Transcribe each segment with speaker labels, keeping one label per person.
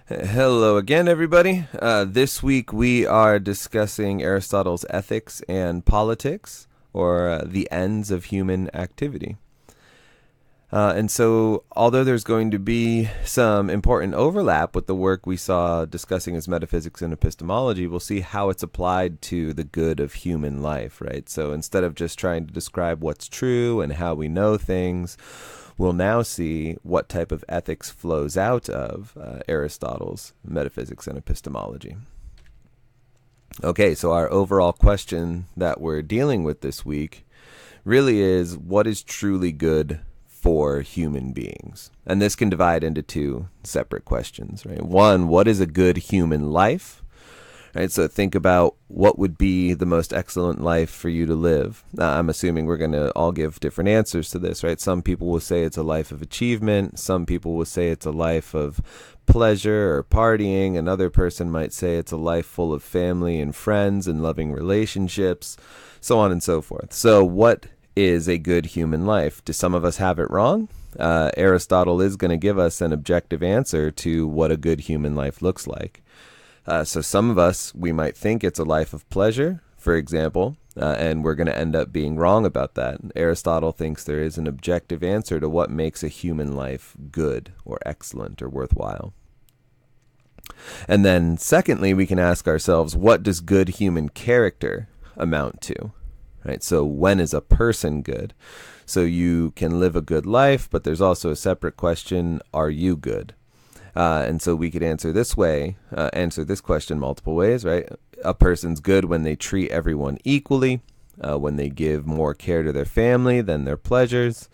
Speaker 1: Hello again, everybody. This week we are discussing Aristotle's Ethics and Politics, or the ends of human activity. And so, although there's going to be some important overlap with the work we saw discussing as metaphysics and epistemology, we'll see how it's applied to the good of human life, right? So instead of just trying to describe what's true and how we know things, we'll now see what type of ethics flows out of Aristotle's metaphysics and epistemology. Okay, so our overall question that we're dealing with this week really is, what is truly good for human beings? And this can divide into two separate questions, right? One, what is a good human life? Right, so think about what would be the most excellent life for you to live. I'm assuming we're going to all give different answers to this, right? Some people will say it's a life of achievement. Some people will say it's a life of pleasure or partying. Another person might say it's a life full of family and friends and loving relationships, so on and so forth. So what is a good human life? Do some of us have it wrong? Aristotle is going to give us an objective answer to what a good human life looks like. So some of us, we might think it's a life of pleasure, for example, and we're going to end up being wrong about that. Aristotle thinks there is an objective answer to what makes a human life good or excellent or worthwhile. And then secondly, we can ask ourselves, what does good human character amount to? Right? So when is a person good? So you can live a good life, but there's also a separate question, are you good? And so we could answer this question multiple ways, right? A person's good when they treat everyone equally, when they give more care to their family than their pleasures,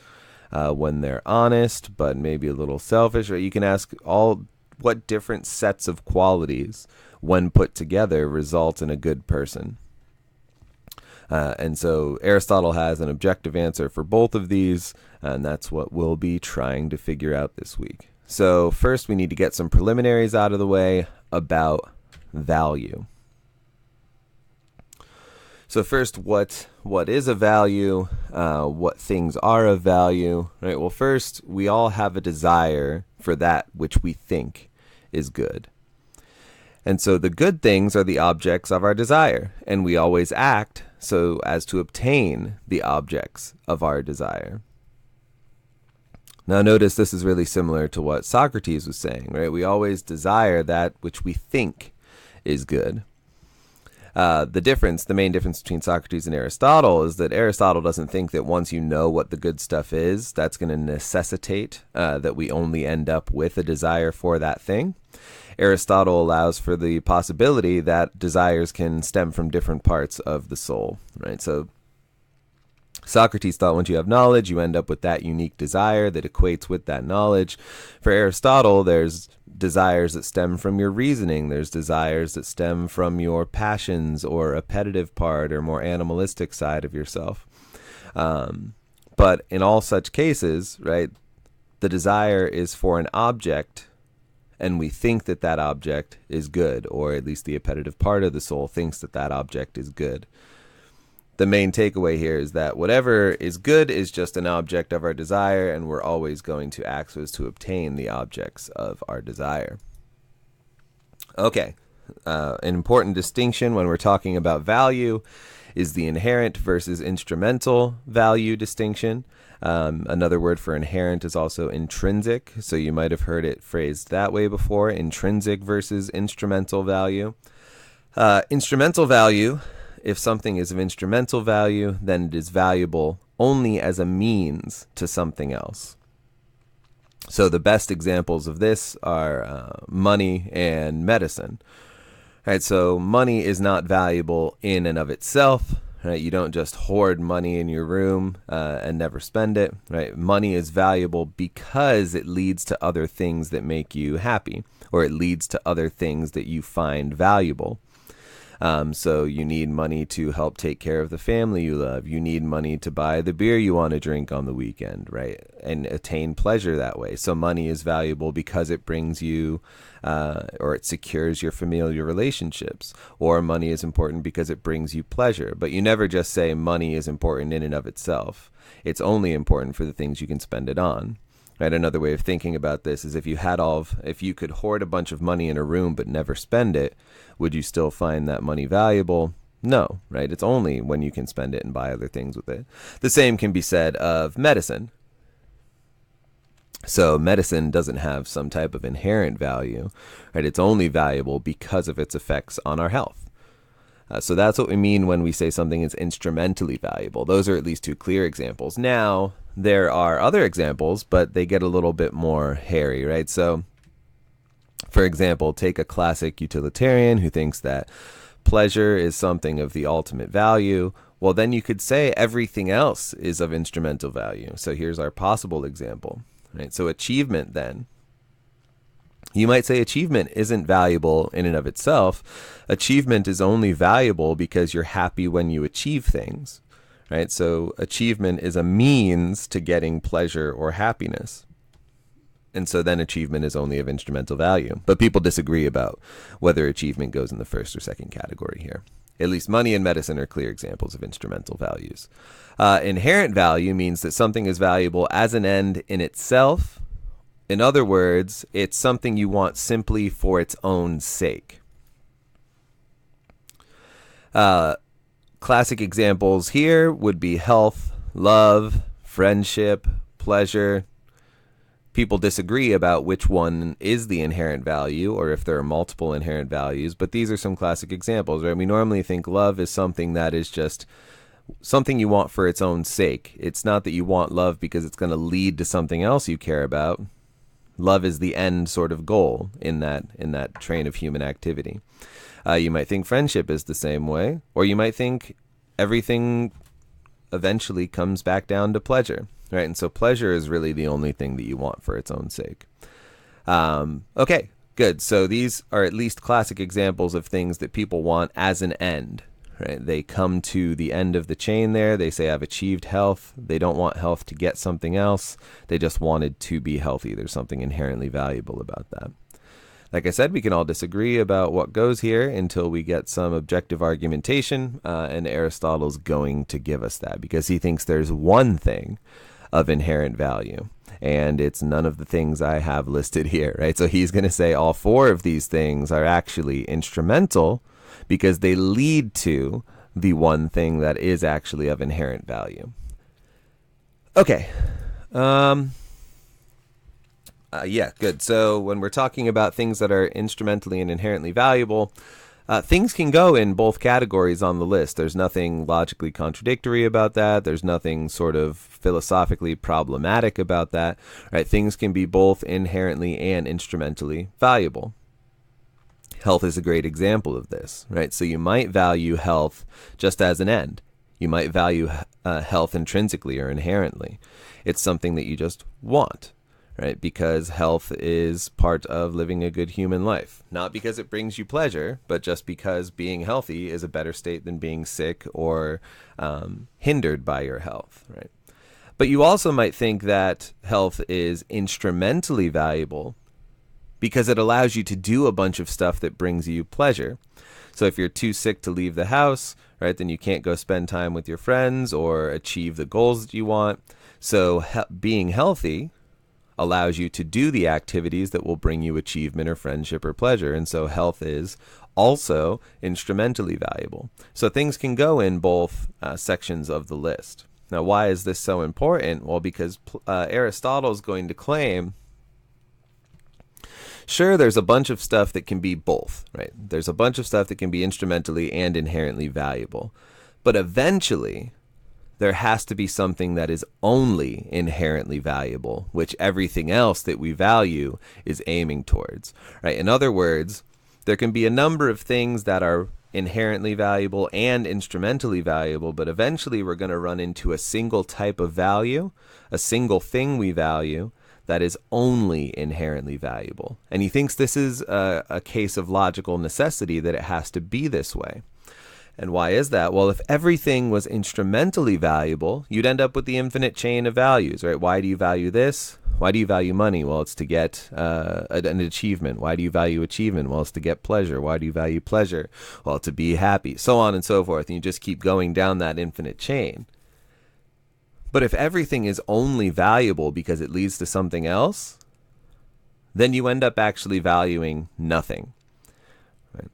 Speaker 1: when they're honest, but maybe a little selfish, right? You can ask what different sets of qualities, when put together, result in a good person. And so Aristotle has an objective answer for both of these, and that's what we'll be trying to figure out this week. So first, we need to get some preliminaries out of the way about value. So first, what is a value? What things are of value? Right. Well, first, we all have a desire for that which we think is good. And so the good things are the objects of our desire, and we always act so as to obtain the objects of our desire. Now notice this is really similar to what Socrates was saying, right? We always desire that which we think is good. The main difference between Socrates and Aristotle is that Aristotle doesn't think that once you know what the good stuff is, that's going to necessitate that we only end up with a desire for that thing. Aristotle allows for the possibility that desires can stem from different parts of the soul, right? So Socrates thought once you have knowledge, you end up with that unique desire that equates with that knowledge. For Aristotle, there's desires that stem from your reasoning. There's desires that stem from your passions or appetitive part or more animalistic side of yourself. But in all such cases, right, the desire is for an object, and we think that that object is good, or at least the appetitive part of the soul thinks that that object is good. The main takeaway here is that whatever is good is just an object of our desire, and we're always going to act so as to obtain the objects of our desire. Okay, an important distinction when we're talking about value is the inherent versus instrumental value distinction. Another word for inherent is also intrinsic, so you might have heard it phrased that way before, intrinsic versus instrumental value. Instrumental value, if something is of instrumental value, then it is valuable only as a means to something else. So the best examples of this are money and medicine. Right, so money is not valuable in and of itself. Right, you don't just hoard money in your room and never spend it. Right, money is valuable because it leads to other things that make you happy, or it leads to other things that you find valuable. So you need money to help take care of the family you love. You need money to buy the beer you want to drink on the weekend, right? And attain pleasure that way. So money is valuable because it brings you, or it secures your familial relationships. Or money is important because it brings you pleasure. But you never just say money is important in and of itself. It's only important for the things you can spend it on. Right? Another way of thinking about this is if you could hoard a bunch of money in a room but never spend it, would you still find that money valuable? No, right? It's only when you can spend it and buy other things with it. The same can be said of medicine. So medicine doesn't have some type of inherent value, right? It's only valuable because of its effects on our health. So that's what we mean when we say something is instrumentally valuable. Those are at least two clear examples. Now, there are other examples, but they get a little bit more hairy, right? So, for example, take a classic utilitarian who thinks that pleasure is something of the ultimate value. Well, then you could say everything else is of instrumental value. So here's our possible example, right? So achievement then. You might say achievement isn't valuable in and of itself. Achievement is only valuable because you're happy when you achieve things, right? So achievement is a means to getting pleasure or happiness. And so then achievement is only of instrumental value. But people disagree about whether achievement goes in the first or second category here. At least money and medicine are clear examples of instrumental values. Inherent value means that something is valuable as an end in itself. In other words, it's something you want simply for its own sake. Classic examples here would be health, love, friendship, pleasure. People disagree about which one is the inherent value or if there are multiple inherent values, but these are some classic examples, right? We normally think love is something that is just something you want for its own sake. It's not that you want love because it's going to lead to something else you care about. Love is the end sort of goal in that train of human activity. You might think friendship is the same way, or you might think everything eventually comes back down to pleasure, right? And so pleasure is really the only thing that you want for its own sake. Okay, good. So these are at least classic examples of things that people want as an end, right? They come to the end of the chain there. They say, I've achieved health. They don't want health to get something else. They just wanted to be healthy. There's something inherently valuable about that. Like I said, we can all disagree about what goes here until we get some objective argumentation, and Aristotle's going to give us that because he thinks there's one thing of inherent value, and it's none of the things I have listed here, right? So he's going to say all four of these things are actually instrumental because they lead to the one thing that is actually of inherent value. Okay. Yeah, good. So when we're talking about things that are instrumentally and inherently valuable, things can go in both categories on the list. There's nothing logically contradictory about that. There's nothing sort of philosophically problematic about that, right? Things can be both inherently and instrumentally valuable. Health is a great example of this, right? So you might value health just as an end. You might value health intrinsically or inherently. It's something that you just want, right? Because health is part of living a good human life. Not because it brings you pleasure, but just because being healthy is a better state than being sick or hindered by your health, right? But you also might think that health is instrumentally valuable because it allows you to do a bunch of stuff that brings you pleasure. So if you're too sick to leave the house, right, then you can't go spend time with your friends or achieve the goals that you want. So being healthy allows you to do the activities that will bring you achievement or friendship or pleasure. And so health is also instrumentally valuable. So things can go in both sections of the list. Now, why is this so important? Well, because Aristotle is going to claim, sure, there's a bunch of stuff that can be both, right? There's a bunch of stuff that can be instrumentally and inherently valuable. But eventually, there has to be something that is only inherently valuable, which everything else that we value is aiming towards, right? In other words, there can be a number of things that are inherently valuable and instrumentally valuable, but eventually we're going to run into a single type of value, a single thing we value that is only inherently valuable. And he thinks this is a case of logical necessity, that it has to be this way. And why is that? Well, if everything was instrumentally valuable, you'd end up with the infinite chain of values, right? Why do you value this? Why do you value money? Well, it's to get an achievement. Why do you value achievement? Well, it's to get pleasure. Why do you value pleasure? Well, to be happy, so on and so forth. And you just keep going down that infinite chain. But if everything is only valuable because it leads to something else, then you end up actually valuing nothing. Right?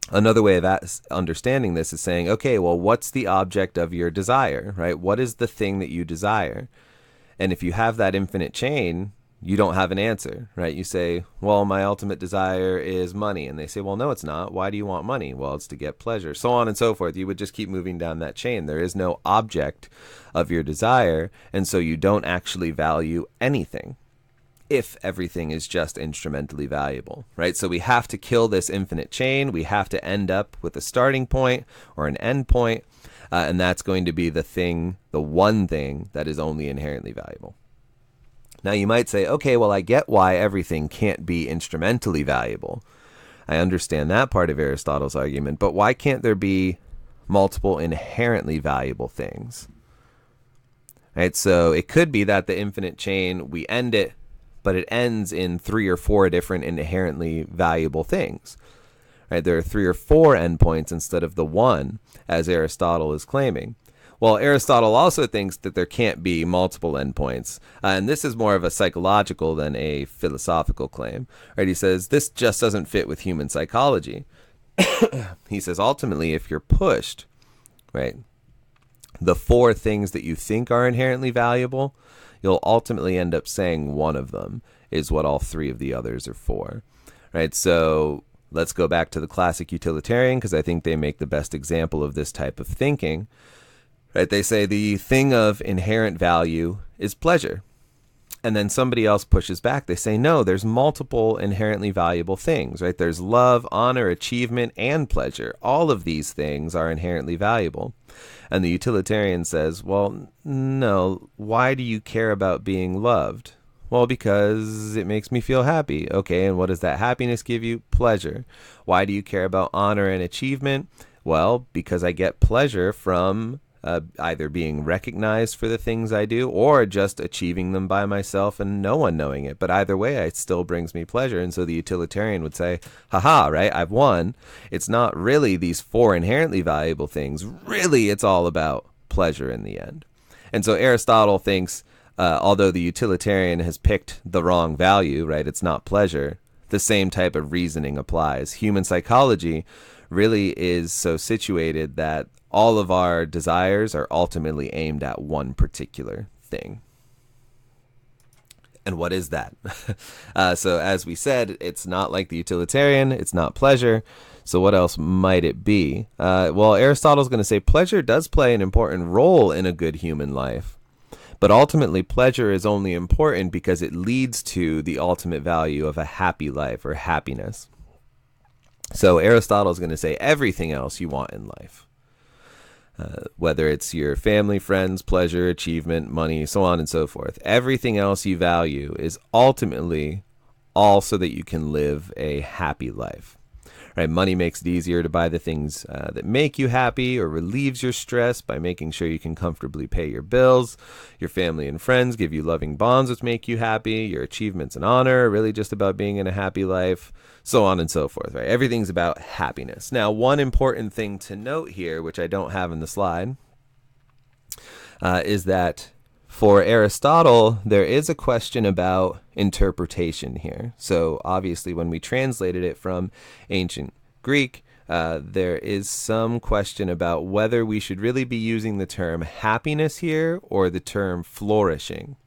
Speaker 1: Another way of understanding this is saying, okay, well, what's the object of your desire, right? What is the thing that you desire? And if you have that infinite chain, you don't have an answer, right? You say, well, my ultimate desire is money. And they say, well, no, it's not. Why do you want money? Well, it's to get pleasure, so on and so forth. You would just keep moving down that chain. There is no object of your desire. And so you don't actually value anything if everything is just instrumentally valuable, right? So we have to kill this infinite chain. We have to end up with a starting point or an end point. And that's going to be the one thing that is only inherently valuable. Now you might say, okay, well, I get why everything can't be instrumentally valuable. I understand that part of Aristotle's argument, but why can't there be multiple inherently valuable things? Right? So it could be that the infinite chain, we end it, but it ends in 3 or 4 different inherently valuable things. Right? There are 3 or 4 endpoints instead of the one, as Aristotle is claiming. Well, Aristotle also thinks that there can't be multiple endpoints, and this is more of a psychological than a philosophical claim. Right? He says this just doesn't fit with human psychology. He says ultimately, if you're pushed, right, the 4 things that you think are inherently valuable, you'll ultimately end up saying one of them is what all 3 of the others are for. Right? So let's go back to the classic utilitarian, because I think they make the best example of this type of thinking. Right? They say the thing of inherent value is pleasure. And then somebody else pushes back. They say, no, there's multiple inherently valuable things, right? There's love, honor, achievement, and pleasure. All of these things are inherently valuable. And the utilitarian says, well, no, why do you care about being loved? Well, because it makes me feel happy. Okay, and what does that happiness give you? Pleasure. Why do you care about honor and achievement? Well, because I get pleasure from either being recognized for the things I do or just achieving them by myself and no one knowing it. But either way, it still brings me pleasure. And so the utilitarian would say, haha, right? I've won. It's not really these 4 inherently valuable things. Really, it's all about pleasure in the end. And so Aristotle thinks, although the utilitarian has picked the wrong value, right? It's not pleasure. The same type of reasoning applies. Human psychology really is so situated that all of our desires are ultimately aimed at one particular thing. And what is that? So as we said, it's not like the utilitarian. It's not pleasure. So what else might it be? Well, Aristotle's going to say pleasure does play an important role in a good human life. But ultimately, pleasure is only important because it leads to the ultimate value of a happy life or happiness. So Aristotle's going to say everything else you want in life, whether it's your family, friends, pleasure, achievement, money, so on and so forth. Everything else you value is ultimately all so that you can live a happy life. Right? Money makes it easier to buy the things that make you happy or relieves your stress by making sure you can comfortably pay your bills. Your family and friends give you loving bonds which make you happy. Your achievements and honor are really just about being in a happy life, so on and so forth. Right? Everything's about happiness. Now, one important thing to note here, which I don't have in the slide, is that for Aristotle, there is a question about interpretation here. So obviously, when we translated it from ancient Greek, there is some question about whether we should really be using the term happiness here or the term flourishing.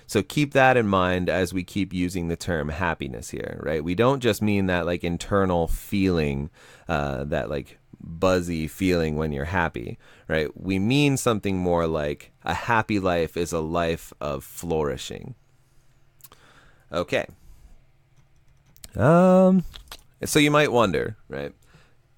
Speaker 1: So keep that in mind as we keep using the term happiness here, right? We don't just mean that like internal feeling, that like buzzy feeling when you're happy, right? We mean something more like a happy life is a life of flourishing. Okay. So you might wonder, right?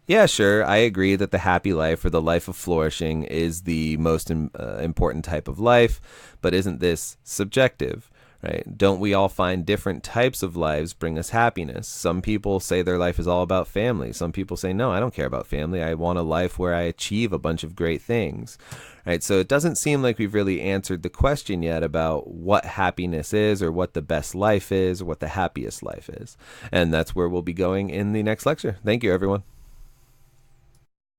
Speaker 1: Yeah, sure, I agree that the happy life or the life of flourishing is the most important type of life, but isn't this subjective? Right? Don't we all find different types of lives bring us happiness? Some people say their life is all about family. Some people say, no, I don't care about family. I want a life where I achieve a bunch of great things. Right? So it doesn't seem like we've really answered the question yet about what happiness is or what the best life is or what the happiest life is. And that's where we'll be going in the next lecture. Thank you, everyone.